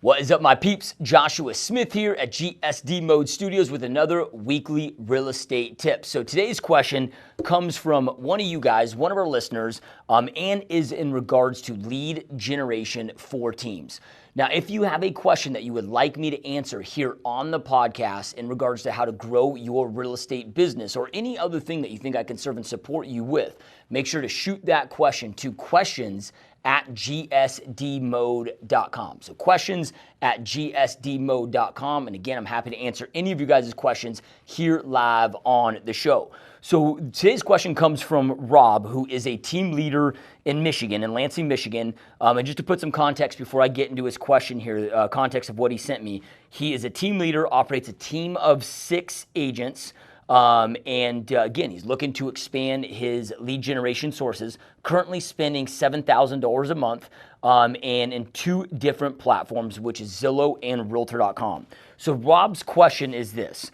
What is up, my peeps? Joshua Smith here at GSD Mode Studios with another weekly real estate tip. So today's question comes from one of you guys, one of our listeners, and is in regards to lead generation for teams. Now, if you have a question that you would like me to answer here on the podcast in regards to how to grow your real estate business or any other thing that you think I can serve and support you with, make sure to shoot that question to questions@gsdmode.com. So questions@gsdmode.com. And again, I'm happy to answer any of you guys' questions here live on the show. So today's question comes from Rob, who is a team leader in Michigan, in Lansing, Michigan. And just to put some context before I get into his question here, context of what he sent me, he is a team leader, operates a team of 6 agents. Again, he's looking to expand his lead generation sources, currently spending $7,000 a month and in 2 different platforms, which is Zillow and Realtor.com. So Rob's question is this: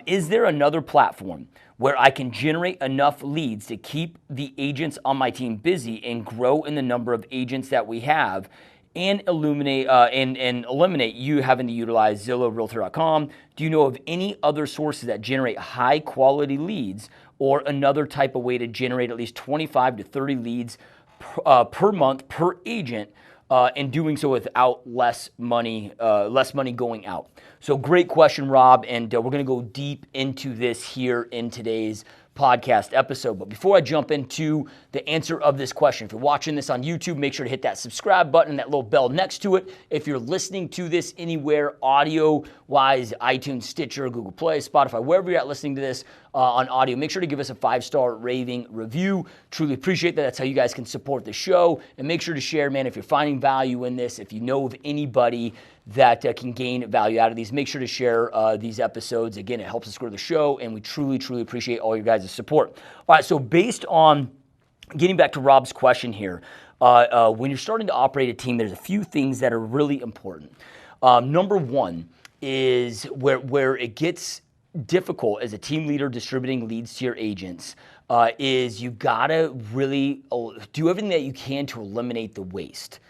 is there another platform where I can generate enough leads to keep the agents on my team busy and grow in the number of agents that we have, and eliminate you having to utilize Zillow, Realtor.com? Do you know of any other sources that generate high quality leads, or another type of way to generate at least 25 to 30 leads per month per agent, and doing so without less money going out? So great question, Rob, and we're going to go deep into this here in today's podcast episode. But before I jump into the answer of this question, if you're watching this on YouTube, make sure to hit that subscribe button and that little bell next to it. If you're listening to this anywhere audio-wise, iTunes, Stitcher, Google Play, Spotify, wherever you're at listening to this on audio, make sure to give us a 5-star raving review. Truly appreciate that. That's how you guys can support the show. And make sure to share, man, if you're finding value in this, if you know of anybody that can gain value out of these, make sure to share these episodes. Again, it helps us grow the show, and we truly, truly appreciate all your guys' support. All right, so based on getting back to Rob's question here, when you're starting to operate a team, there's a few things that are really important. Number one is where it gets difficult as a team leader distributing leads to your agents, is you gotta really do everything that you can to eliminate the waste.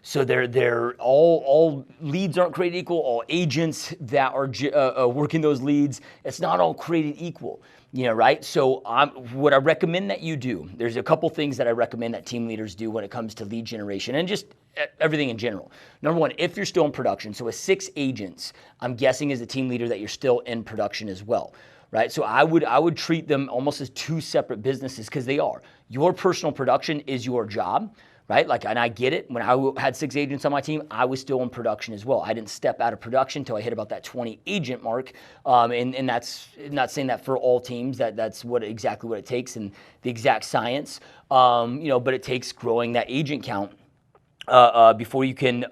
So they're all leads aren't created equal. All agents that are working those leads, it's not all created equal. Right? So what I recommend that you do, there's a couple things that I recommend that team leaders do when it comes to lead generation and just everything in general. Number one, if you're still in production, so with 6 agents, I'm guessing as a team leader that you're still in production as well. Right? So I would treat them almost as 2 separate businesses, because they are. Your personal production is your job. Right? And I get it. When I had 6 agents on my team, I was still in production as well. I didn't step out of production until I hit about that 20 agent mark. And that's not saying that for all teams, that's exactly what it takes and the exact science. But it takes growing that agent count before you can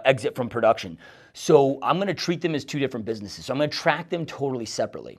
exit from production. So I'm going to treat them as 2 different businesses. So I'm going to track them totally separately.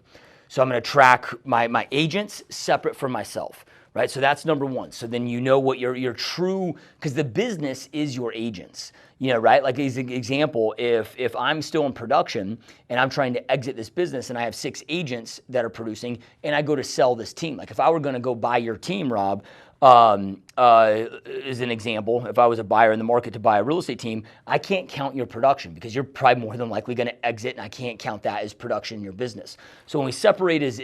So I'm going to track my agents separate from myself. Right, so that's number one. So then you know what your true, because the business is your agents. Right? Like as an example, if I'm still in production and I'm trying to exit this business and I have 6 agents that are producing and I go to sell this team, like if I were going to go buy your team, Rob, as an example, if I was a buyer in the market to buy a real estate team, I can't count your production because you're probably more than likely going to exit, and I can't count that as production in your business. So when we separate is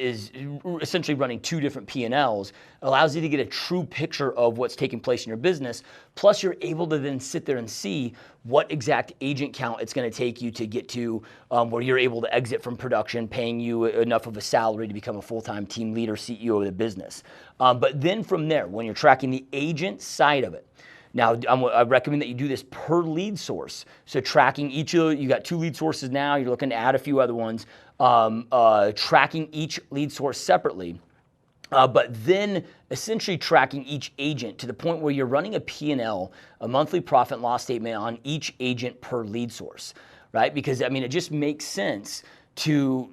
essentially running 2 different P&Ls, it allows you to get a true picture of what's taking place in your business. Plus, you're able to then sit there and see what exact agent count it's going to take you to get to where you're able to exit from production, paying you enough of a salary to become a full-time team leader, CEO of the business. But then from there, when you're tracking the agent side of it, now I recommend that you do this per lead source. So tracking you got 2 lead sources now, you're looking to add a few other ones, tracking each lead source separately. But then essentially tracking each agent to the point where you're running a P&L, a monthly profit and loss statement on each agent per lead source, right? Because it just makes sense to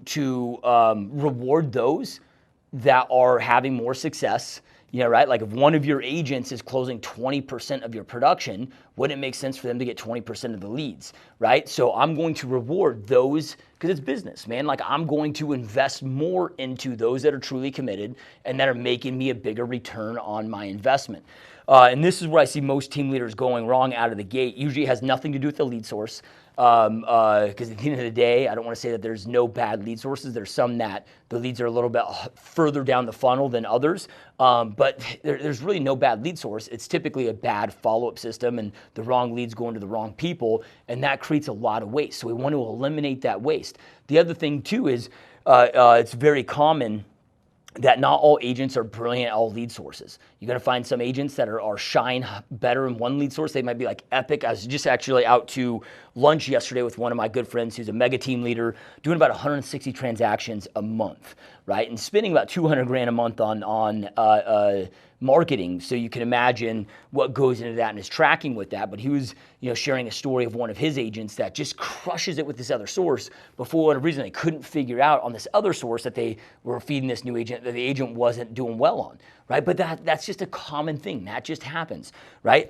reward those that are having more success. Right? Like if one of your agents is closing 20% of your production, wouldn't it make sense for them to get 20% of the leads, right? So I'm going to reward those, because it's business, man. Like I'm going to invest more into those that are truly committed and that are making me a bigger return on my investment. And this is where I see most team leaders going wrong out of the gate. Usually it has nothing to do with the lead source. Because at the end of the day, I don't want to say that there's no bad lead sources. There's some that the leads are a little bit further down the funnel than others, but there's really no bad lead source. It's typically a bad follow-up system, and the wrong leads going to the wrong people, and that creates a lot of waste. So we want to eliminate that waste. The other thing too is it's very common that not all agents are brilliant at all lead sources. You're going to find some agents that are shine better in one lead source. They might be like epic. I was just actually out to lunch yesterday with one of my good friends who's a mega team leader, doing about 160 transactions a month, right? And spending about 200 grand a month on marketing. So you can imagine what goes into that and is tracking with that. But he was, sharing a story of one of his agents that just crushes it with this other source, but for whatever reason they couldn't figure out on this other source that they were feeding this new agent that the agent wasn't doing well on, right? But that's just a common thing. That just happens, right?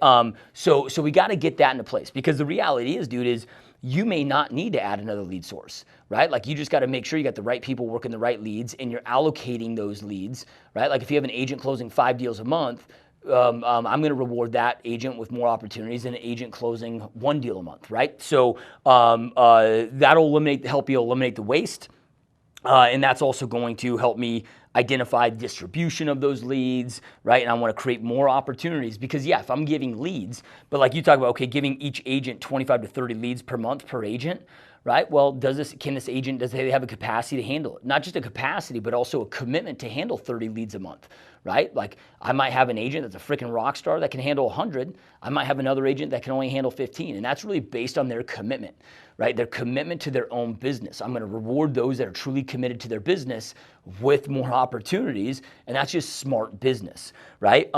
So we got to get that into place, because the reality is, dude, is you may not need to add another lead source, right? Like you just got to make sure you got the right people working the right leads and you're allocating those leads, right? Like if you have an agent closing 5 deals a month, I'm going to reward that agent with more opportunities than an agent closing 1 deal a month, right? So that'll help you eliminate the waste. And that's also going to help me identify distribution of those leads, right? And I want to create more opportunities, because if I'm giving leads, but like you talk about, okay, giving each agent 25 to 30 leads per month per agent, right? Well, does this agent have a capacity to handle it? Not just a capacity, but also a commitment to handle 30 leads a month, right? Like I might have an agent that's a freaking rock star that can handle 100. I might have another agent that can only handle 15. And that's really based on their commitment, right? Their commitment to their own business. I'm going to reward those that are truly committed to their business with more opportunities. And that's just smart business, right?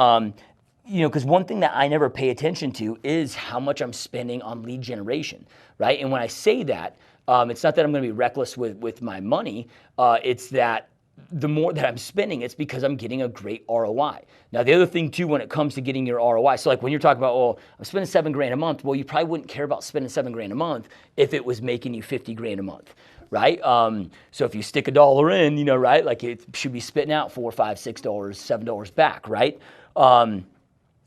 Because one thing that I never pay attention to is how much I'm spending on lead generation, right? And when I say that, it's not that I'm going to be reckless with my money. It's that the more that I'm spending, it's because I'm getting a great ROI. Now, the other thing too, when it comes to getting your ROI, so like when you're talking about, I'm spending $7,000 a month, well, you probably wouldn't care about spending $7,000 a month if it was making you $50,000 a month, right? So if you stick $1 in, right, like it should be spitting out $4, $5, $6, $7 back, right?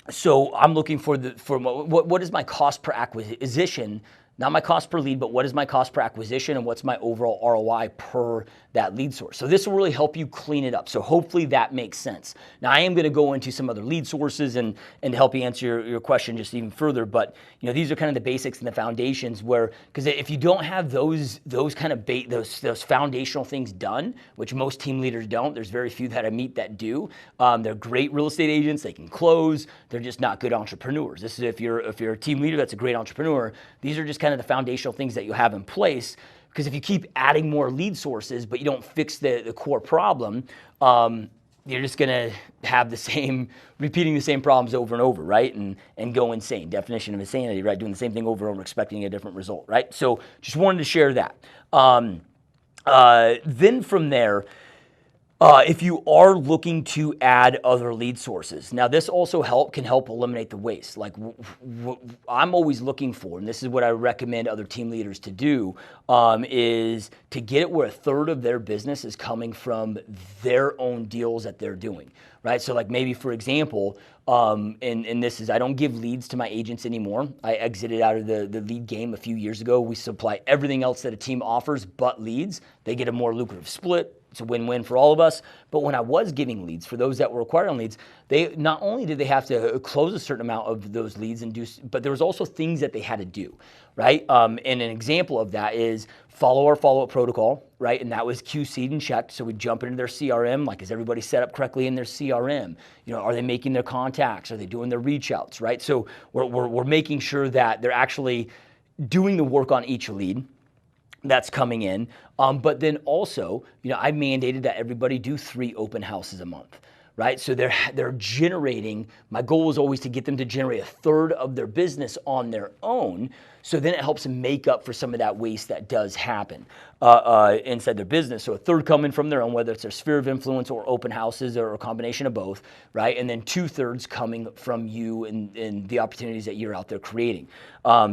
So I'm looking for what is my cost per acquisition, not my cost per lead, but what is my cost per acquisition and what's my overall ROI per that lead source. So this will really help you clean it up. So hopefully that makes sense. Now I am going to go into some other lead sources and to help you answer your question just even further. But these are kind of the basics and the foundations because if you don't have those kind of those foundational things done, which most team leaders don't, there's very few that I meet that do. They're great real estate agents. They can close. They're just not good entrepreneurs. This is if you're a team leader that's a great entrepreneur. These are just kind of the foundational things that you have in place. Because if you keep adding more lead sources, but you don't fix the core problem, you're just going to have repeating the same problems over and over, right? And go insane. Definition of insanity, right? Doing the same thing over and over, expecting a different result, right? So just wanted to share that. Then from there, if you are looking to add other lead sources, now this also can help eliminate the waste. Like I'm always looking for, and this is what I recommend other team leaders to do, is to get it where 1/3 of their business is coming from their own deals that they're doing, right? So like maybe for example, and this is, I don't give leads to my agents anymore. I exited out of the lead game a few years ago. We supply everything else that a team offers but leads. They get a more lucrative split. It's a win-win for all of us. But when I was giving leads, for those that were acquiring leads, they not only did they have to close a certain amount of those leads but there was also things that they had to do, right? And an example of that is follow our follow-up protocol, right? And that was QC'd and checked. So we jump into their CRM, like is everybody set up correctly in their CRM? Are they making their contacts? Are they doing their reach outs, right? So we're making sure that they're actually doing the work on each lead that's coming in. But then also, I mandated that everybody do 3 open houses a month, right? So they're generating, my goal was always to get them to generate 1/3 of their business on their own. So then it helps them make up for some of that waste that does happen inside their business. So 1/3 coming from their own, whether it's their sphere of influence or open houses or a combination of both, right? And then 2/3 coming from you and the opportunities that you're out there creating.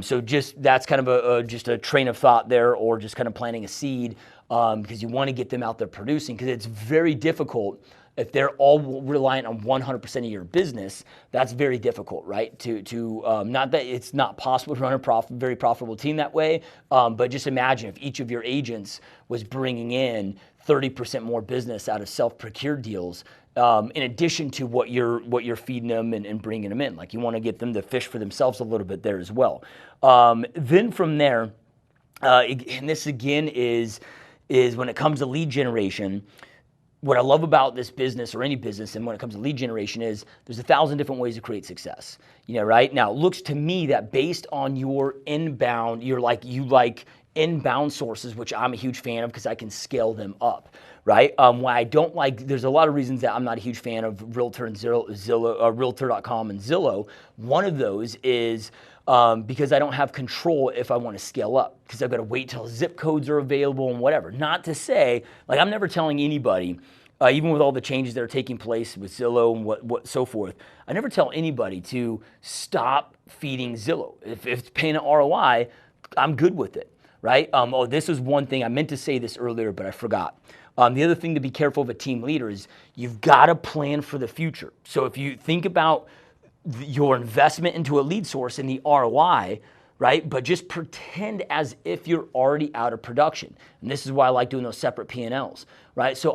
So that's kind of just a train of thought there, or just kind of planting a seed, because you want to get them out there producing, because it's very difficult if they're all reliant on 100% of your business, that's very difficult, right? Not that it's not possible to run a very profitable team that way, but just imagine if each of your agents was bringing in 30% more business out of self-procured deals, in addition to what you're feeding them and bringing them in. Like, you want to get them to fish for themselves a little bit there as well. Then from there, and this again is when it comes to lead generation. What I love about this business, or any business, and when it comes to lead generation, is there's 1,000 different ways to create success. Right? Now, it looks to me that based on your inbound, you like inbound sources, which I'm a huge fan of because I can scale them up, right? Why I don't like, there's a lot of reasons that I'm not a huge fan of Realtor and Zillow, Realtor.com and Zillow. One of those is because I don't have control if I want to scale up, because I've got to wait till zip codes are available and whatever. Not to say, like, I'm never telling anybody, even with all the changes that are taking place with Zillow and what so forth, I never tell anybody to stop feeding Zillow. If it's paying an ROI, I'm good with it, right? This is one thing, I meant to say this earlier, but I forgot. The other thing to be careful of a team leader is you've got to plan for the future. So if you think about your investment into a lead source and the ROI, right? But just pretend as if you're already out of production. And this is why I like doing those separate P&Ls, right? So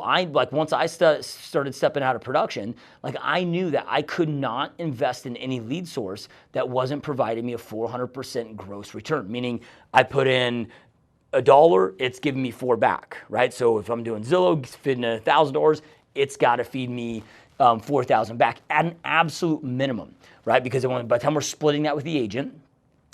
once I started stepping out of production, I knew that I could not invest in any lead source that wasn't providing me a 400% gross return, meaning I put in $1, it's giving me $4 back, right? So if I'm doing Zillow, feeding $1,000, it's got to feed me $4,000 back at an absolute minimum, right? Because by the time we're splitting that with the agent,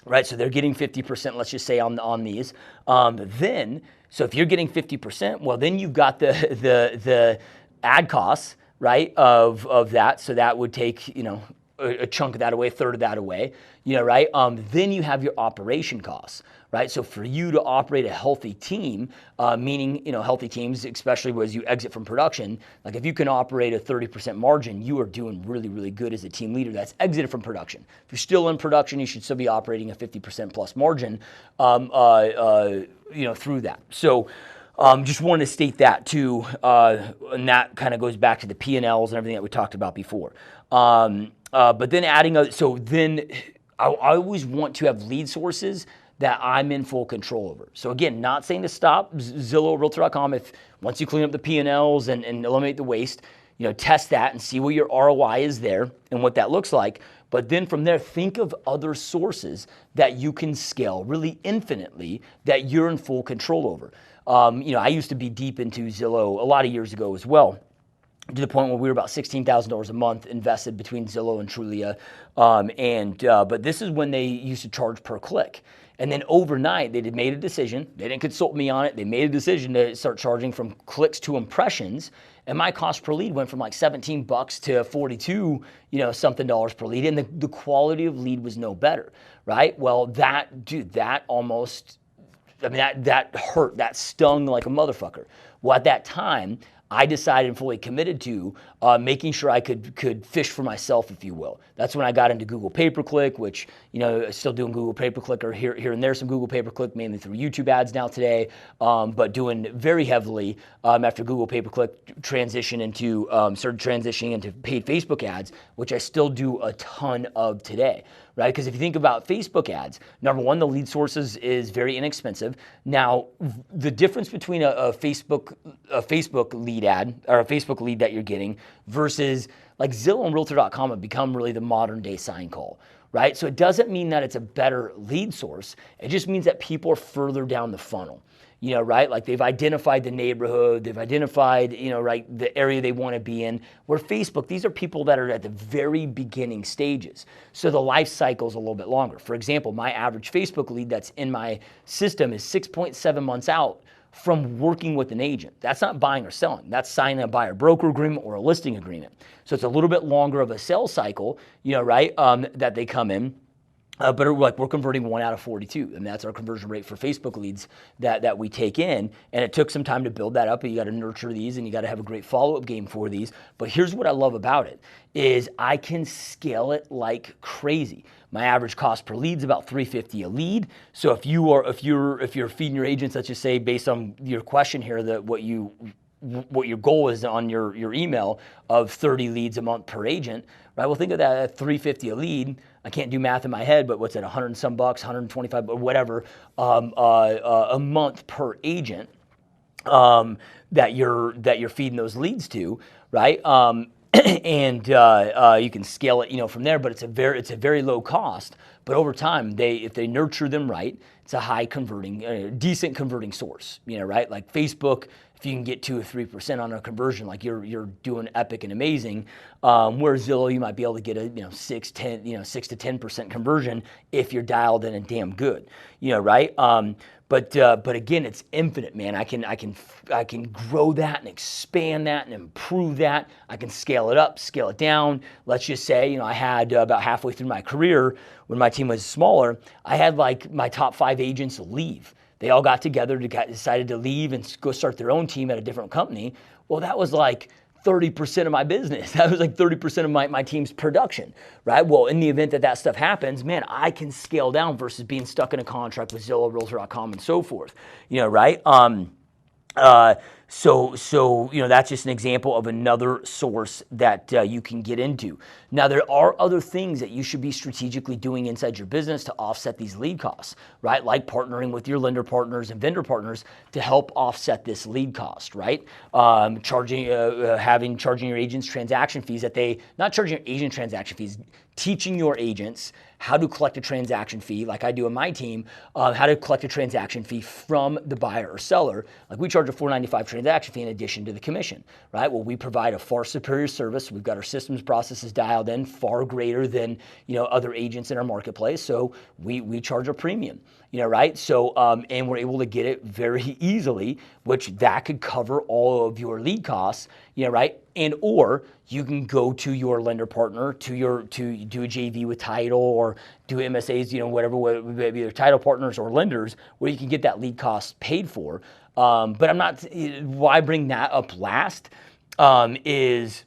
right? So they're getting 50%, let's just say on these. So if you're getting 50%, well, then you've got the ad costs, right? Of that. So that would take, a chunk of that away, a third of that away, right? Then you have your operation costs, right? So for you to operate a healthy team, meaning, healthy teams, especially as you exit from production, like if you can operate a 30% margin, you are doing really, really good as a team leader that's exited from production. If you're still in production, you should still be operating a 50% plus margin, through that. So, just wanted to state that too, and that kind of goes back to the P&Ls and everything that we talked about before. But then I always want to have lead sources that I'm in full control over. So again, not saying to stop Zillow, Realtor.com. If once you clean up the P&Ls and eliminate the waste, test that and see what your ROI is there and what that looks like. But then from there, think of other sources that you can scale really infinitely that you're in full control over. I used to be deep into Zillow a lot of years ago as well, to the point where we were about $16,000 a month invested between Zillow and Trulia. But this is when they used to charge per click. And then overnight, they made a decision. They didn't consult me on it. They made a decision to start charging from clicks to impressions. And my cost per lead went from like $17 to 42, something dollars per lead. And the quality of lead was no better, right? Well, that hurt. That stung like a motherfucker. Well, at that time, I decided and fully committed to making sure I could fish for myself, if you will. That's when I got into Google pay-per-click, which, still doing Google pay-per-click, or here and there some Google pay-per-click, mainly through YouTube ads now today, but doing very heavily after Google pay-per-click started transitioning into paid Facebook ads, which I still do a ton of today, right? Because if you think about Facebook ads, number one, the lead sources is very inexpensive. Now, the difference between a Facebook lead ad, or a Facebook lead that you're getting, versus like Zillow and Realtor.com have become really the modern day sign call, right? So it doesn't mean that it's a better lead source. It just means that people are further down the funnel, right? Like they've identified the neighborhood, they've identified, right, the area they want to be in. Where Facebook, these are people that are at the very beginning stages. So the life cycle is a little bit longer. For example, my average Facebook lead that's in my system is 6.7 months out from working with an agent. That's not buying or selling. That's signing a buyer broker agreement or a listing agreement. So it's a little bit longer of a sales cycle, right, that they come in. But we're converting 1 out of 42, and that's our conversion rate for Facebook leads that we take in. And it took some time to build that up, and you got to nurture these, and you got to have a great follow-up game for these. But here's what I love about it is I can scale it like crazy. My average cost per lead is about $350 a lead. So if you're feeding your agents, let's just say based on your question here, that what you what your goal is on your email of 30 leads a month per agent, right? Well, think of that at $350 a lead. I can't do math in my head, but what's that, 100 and some bucks, 125 or whatever, a month per agent that you're feeding those leads to, right? And you can scale it, from there. But it's a very low cost. But over time, if they nurture them right, it's a high converting, decent converting source. Right? Like Facebook, if you can get 2 or 3% on a conversion, like you're doing epic and amazing. Where Zillow, you might be able to get a 6 to 10% conversion if you're dialed in and damn good. Right? But again, it's infinite, man. I can grow that and expand that and improve that. I can scale it up, scale it down. Let's just say, I had about halfway through my career when my team was smaller, I had like my top 5 agents leave. They all got together, decided to leave and go start their own team at a different company. Well, that was like 30% of my business. That was like 30% of my team's production, right? Well, in the event that stuff happens, man, I can scale down versus being stuck in a contract with Zillow, Realtor.com, and so forth, right? So that's just an example of another source that you can get into. Now, there are other things that you should be strategically doing inside your business to offset these lead costs, right? Like partnering with your lender partners and vendor partners to help offset this lead cost, right? Charging your agents transaction fees not charging your agent transaction fees, teaching your agents how to collect a transaction fee, like I do in my team, how to collect a transaction fee from the buyer or seller. Like we charge a $4.95 transaction fee in addition to the commission, right? Well, we provide a far superior service. We've got our systems processes dialed in far greater than other agents in our marketplace. So we charge a premium, right? So and we're able to get it very easily, which that could cover all of your lead costs, right? And or you can go to your lender partner to do a JV with title or do MSAs, whatever, maybe either title partners or lenders where you can get that lead cost paid for. But I'm not. Why bring that up last is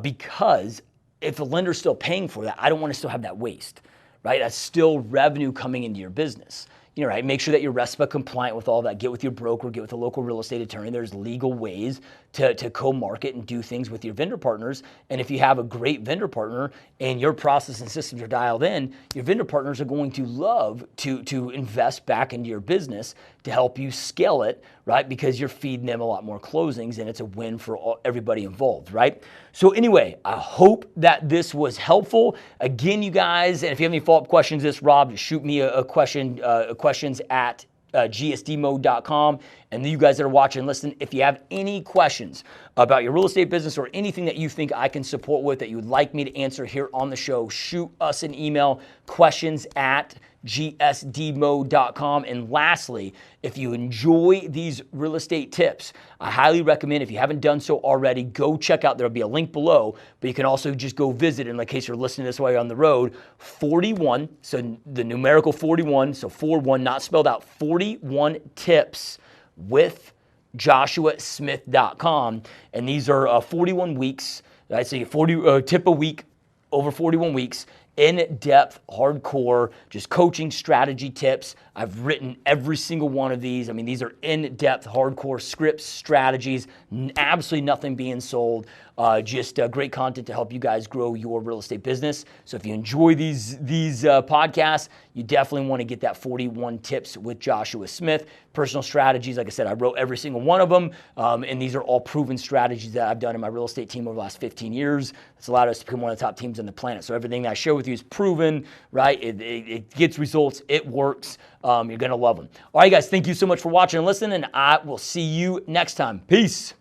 because if the lender's still paying for that, I don't want to still have that waste, right? That's still revenue coming into your business. Right? Make sure that you're RESPA compliant with all that. Get with your broker, get with a local real estate attorney. There's legal ways to co-market and do things with your vendor partners. And if you have a great vendor partner and your process and systems are dialed in, your vendor partners are going to love to invest back into your business to help you scale it, right? Because you're feeding them a lot more closings and it's a win for everybody involved, right? So anyway, I hope that this was helpful. Again, you guys, and if you have any follow-up questions, Rob, just shoot me a question, questions at gsdmode.com. And you guys that are watching and listening, if you have any questions about your real estate business or anything that you think I can support with that you would like me to answer here on the show, shoot us an email, questions at gsdmode.com. And lastly, if you enjoy these real estate tips, I highly recommend, if you haven't done so already, go check out, there'll be a link below, but you can also just go visit, in case you're listening to this while you're on the road, 41, so the numerical 41, so 41, not spelled out, 41 tips with joshuasmith.com. And these are 41 weeks, I'd say 40 tip a week over 41 weeks. In-depth, hardcore, just coaching strategy tips. I've written every single one of these. I mean, these are in-depth, hardcore scripts, strategies, absolutely nothing being sold. Just great content to help you guys grow your real estate business. So if you enjoy these podcasts, you definitely want to get that 41 tips with Joshua Smith. Personal strategies, like I said, I wrote every single one of them, and these are all proven strategies that I've done in my real estate team over the last 15 years. It's allowed us to become one of the top teams on the planet. So everything that I share with you is proven, right? It gets results. It works. You're going to love them. All right, guys, thank you so much for watching and listening, and I will see you next time. Peace.